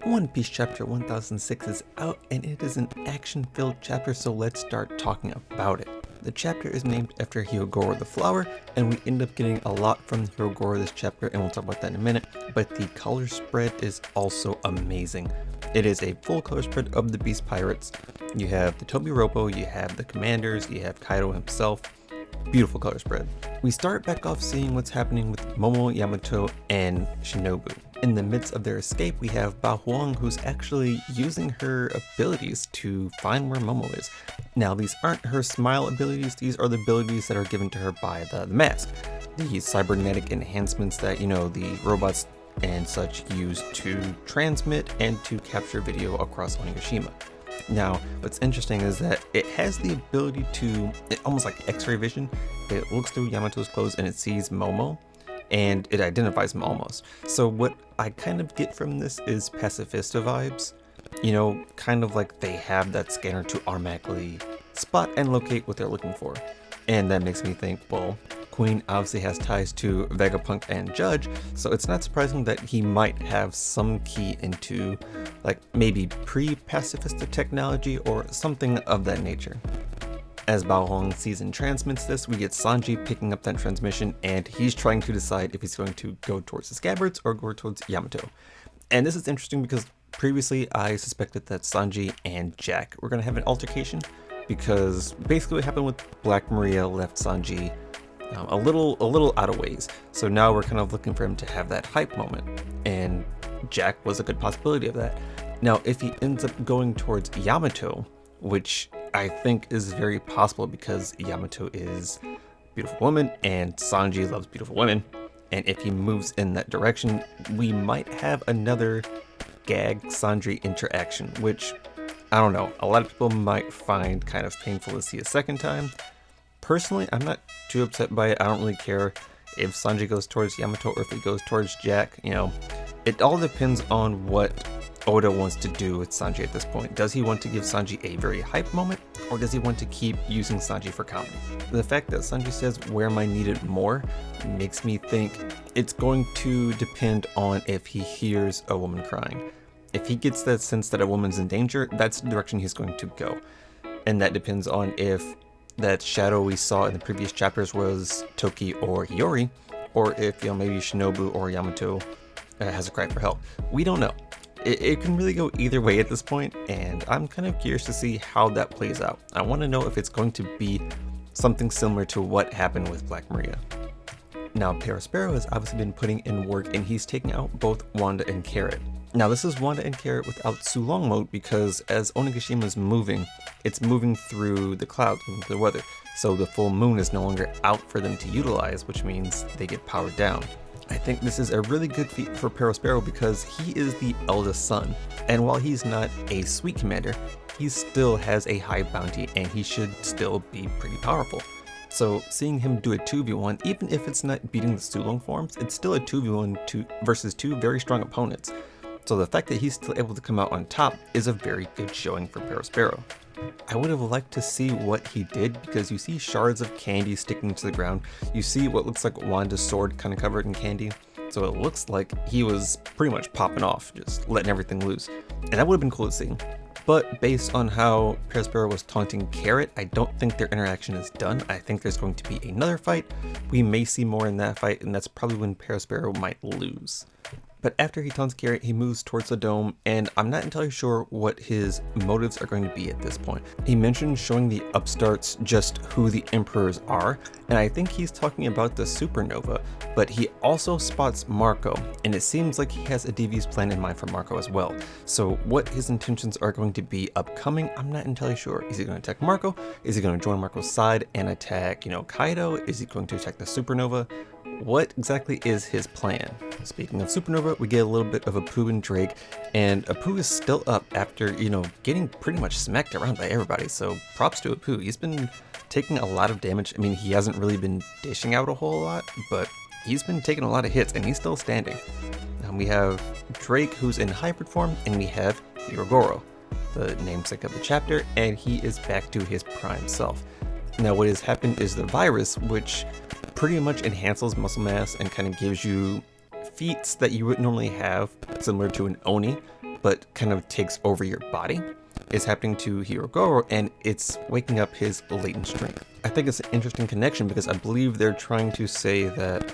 One Piece chapter 1006 is out and it is an action-filled chapter, so let's start talking about it. The chapter is named after Hyogoro the flower, and we end up getting a lot from Hyogoro this chapter, and we'll talk about that in a minute, but the color spread is also amazing. It is a full color spread of the Beast Pirates. You have the Toby Robo, you have the commanders, you have Kaido himself. Beautiful color spread. We start back off seeing what's happening with Momo, Yamato, and Shinobu. In the midst of their escape, we have Bao Huang, who's actually using her abilities to find where Momo is. Now, these aren't her smile abilities, these are the abilities that are given to her by the mask. These cybernetic enhancements that, the robots and such use to transmit and to capture video across Onigashima. Now, what's interesting is that it has the ability to, almost like X-ray vision, it looks through Yamato's clothes and it sees Momo, and it identifies him almost. So what I kind of get from this is pacifista vibes, kind of like they have that scanner to automatically spot and locate what they're looking for. And that makes me think, well, Queen obviously has ties to Vegapunk and Judge, so it's not surprising that he might have some key into maybe pre-pacifista technology or something of that nature. As Bao Huang sees and transmits this, we get Sanji picking up that transmission, and he's trying to decide if he's going to go towards the Scabbards or go towards Yamato. And this is interesting because previously I suspected that Sanji and Jack were going to have an altercation, because basically what happened with Black Maria left Sanji a little out of ways. So now we're kind of looking for him to have that hype moment, and Jack was a good possibility of that. Now, if he ends up going towards Yamato, which I think is very possible because Yamato is a beautiful woman and Sanji loves beautiful women, and if he moves in that direction, we might have another gag Sanji interaction, which I don't know, a lot of people might find kind of painful to see a second time. Personally, I'm not too upset by it. I don't really care if Sanji goes towards Yamato or if he goes towards Jack. It all depends on what Oda wants to do with Sanji at this point. Does he want to give Sanji a very hype moment, or does he want to keep using Sanji for comedy? The fact that Sanji says, "Where am I needed more?" makes me think it's going to depend on if he hears a woman crying. If he gets that sense that a woman's in danger, that's the direction he's going to go. And that depends on if that shadow we saw in the previous chapters was Toki or Hiyori, or if maybe Shinobu or Yamato has a cry for help. We don't know. It can really go either way at this point, and I'm kind of curious to see how that plays out. I want to know if it's going to be something similar to what happened with Black Maria. Now, Perospero has obviously been putting in work, and he's taking out both Wanda and Carrot. Now, this is Wanda and Carrot without Sulong mode, because as Onigashima is moving, it's moving through the clouds, moving through the weather. So the full moon is no longer out for them to utilize, which means they get powered down. I think this is a really good feat for Perospero because he is the eldest son. And while he's not a sweet commander, he still has a high bounty and he should still be pretty powerful. So seeing him do a 2v1, even if it's not beating the Sulong forms, it's still a 2v1 versus two very strong opponents. So the fact that he's still able to come out on top is a very good showing for Perospero. I would have liked to see what he did, because you see shards of candy sticking to the ground. You see what looks like Wanda's sword kind of covered in candy. So it looks like he was pretty much popping off, just letting everything loose. And that would have been cool to see. But based on how Perospero was taunting Carrot, I don't think their interaction is done. I think there's going to be another fight. We may see more in that fight, and that's probably when Perospero might lose. But after he taunts Carrot, he moves towards the dome, and I'm not entirely sure what his motives are going to be at this point. He mentioned showing the upstarts just who the emperors are, and I think he's talking about the supernova, but he also spots Marco, and it seems like he has a devious plan in mind for Marco as well. So what his intentions are going to be upcoming, I'm not entirely sure. Is he going to attack Marco? Is he going to join Marco's side and attack, Kaido? Is he going to attack the supernova? What exactly is his plan? Speaking of supernova, we get a little bit of Apu and Drake, and Apu is still up after, getting pretty much smacked around by everybody, so props to Apu. He's been taking a lot of damage. I mean, he hasn't really been dishing out a whole lot, but he's been taking a lot of hits, and he's still standing. Now we have Drake, who's in hybrid form, and we have Hyogoro, the namesake of the chapter, and he is back to his prime self. Now what has happened is the virus, which pretty much enhances muscle mass and kind of gives you feats that you would normally have, similar to an Oni, but kind of takes over your body is happening to Hyogoro, and it's waking up his latent strength. I think it's an interesting connection because I believe they're trying to say that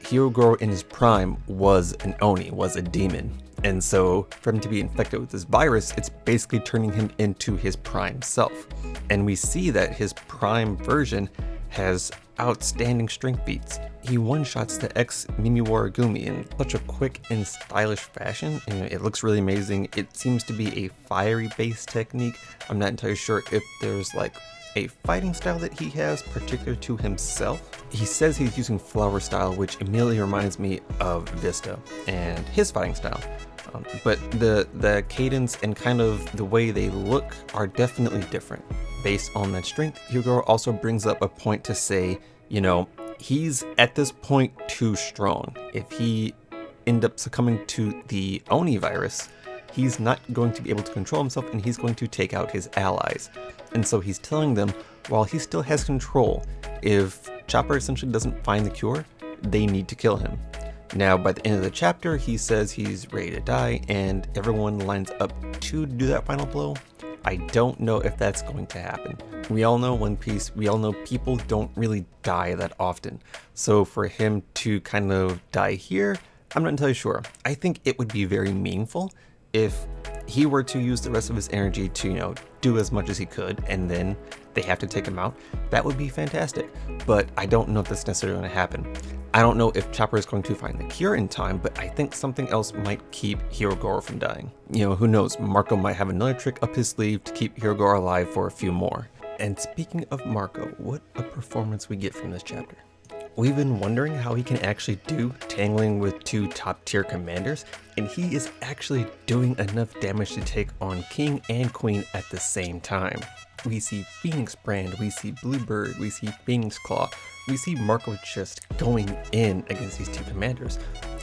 Hyogoro in his prime was an Oni, was a demon. And so for him to be infected with this virus, it's basically turning him into his prime self. And we see that his prime version has outstanding strength beats. He one-shots the ex-Mimiwara-gumi in such a quick and stylish fashion, and it looks really amazing. It seems to be a fiery-based technique. I'm not entirely sure if there's like a fighting style that he has particular to himself. He says he's using flower style, which immediately reminds me of Vista and his fighting style. But the cadence and kind of the way they look are definitely different. Based on that strength, Hyogoro also brings up a point to say, you know, he's at this point too strong. If he end up succumbing to the Oni virus, he's not going to be able to control himself and he's going to take out his allies. And so he's telling them, while he still has control, if Chopper essentially doesn't find the cure, they need to kill him. Now, by the end of the chapter, he says he's ready to die and everyone lines up to do that final blow. I don't know if that's going to happen. We all know One Piece, we all know people don't really die that often. So for him to kind of die here, I'm not entirely sure. I think it would be very meaningful if he were to use the rest of his energy to, you know, do as much as he could and then they have to take him out. That would be fantastic, but I don't know if that's necessarily going to happen. I don't know if Chopper is going to find the cure in time, but I think something else might keep Hyogoro from dying. You know, who knows, Marco might have another trick up his sleeve to keep Hyogoro alive for a few more. And speaking of Marco, what a performance we get from this chapter. We've been wondering how he can actually do tangling with two top tier commanders, and he is actually doing enough damage to take on King and Queen at the same time. We see Phoenix Brand, we see Bluebird, we see Phoenix Claw, we see Marco just going in against these two commanders.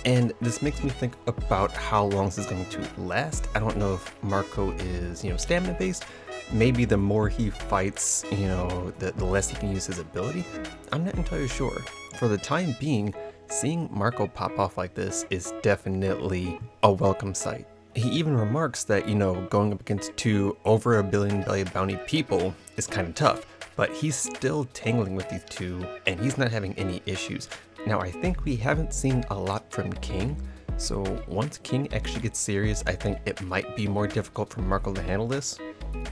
And this makes me think about how long this is going to last. I don't know if Marco is, you know, stamina based. Maybe the more he fights, you know, the less he can use his ability. I'm not entirely sure. For the time being, seeing Marco pop off like this is definitely a welcome sight. He even remarks that, you know, going up against two over $1 billion belly bounty people is kind of tough, but he's still tangling with these two and he's not having any issues. Now, I think we haven't seen a lot from King, so once King actually gets serious, I think it might be more difficult for Marco to handle this.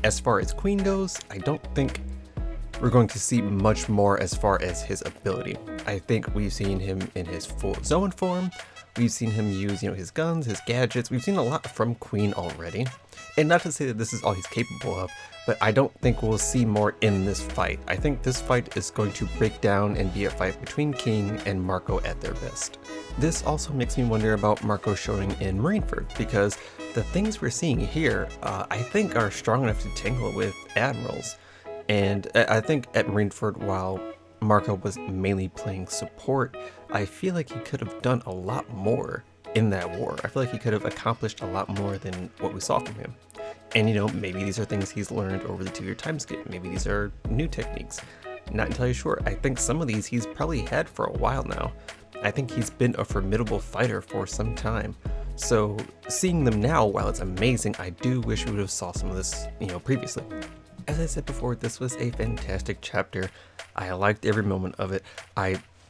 As far as Queen goes, I don't think we're going to see much more as far as his ability. I think we've seen him in his full Zoan form. We've seen him use, you know, his guns, his gadgets. We've seen a lot from Queen already. And not to say that this is all he's capable of, but I don't think we'll see more in this fight. I think this fight is going to break down and be a fight between King and Marco at their best. This also makes me wonder about Marco showing in Marineford, because the things we're seeing here, I think are strong enough to tangle with admirals. And I think at Marineford, while Marco was mainly playing support, I feel like he could have done a lot more in that war. I feel like he could have accomplished a lot more than what we saw from him. And, you know, maybe these are things he's learned over the 2-year time skip. Maybe these are new techniques. Not entirely sure. I think some of these he's probably had for a while now. I think he's been a formidable fighter for some time. So seeing them now, while it's amazing, I do wish we would have saw some of this, you know, previously. As I said before, this was a fantastic chapter. I liked every moment of it.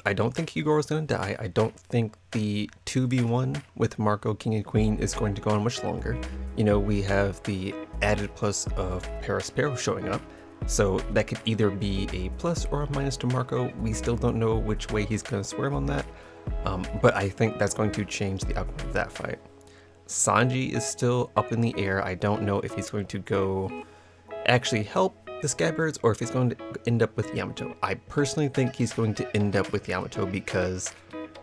I don't think Hyogoro's gonna die. I don't think the 2v1 with Marco, King, and Queen is going to go on much longer. You know, we have the added plus of Paraspero showing up, so that could either be a plus or a minus to Marco. We still don't know which way he's gonna swerve on that, but I think that's going to change the outcome of that fight. Sanji is still up in the air. I don't know if he's going to go actually help the Scabbards or if he's going to end up with Yamato. I personally think he's going to end up with Yamato because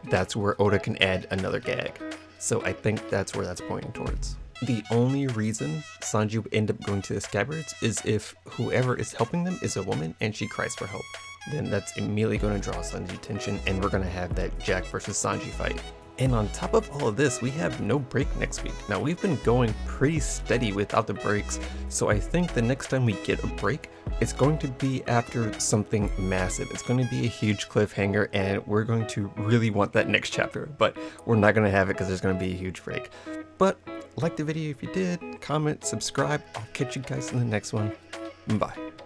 that's where Oda can add another gag. So I think that's where that's pointing towards. The only reason Sanji would end up going to the Scabbards is if whoever is helping them is a woman and she cries for help. Then that's immediately going to draw Sanji's attention and we're going to have that Jack versus Sanji fight. And on top of all of this, we have no break next week. Now, we've been going pretty steady without the breaks, so I think the next time we get a break, it's going to be after something massive. It's going to be a huge cliffhanger, and we're going to really want that next chapter, but we're not going to have it because there's going to be a huge break. But Like the video if you did, comment, subscribe. I'll catch you guys in the next one. Bye.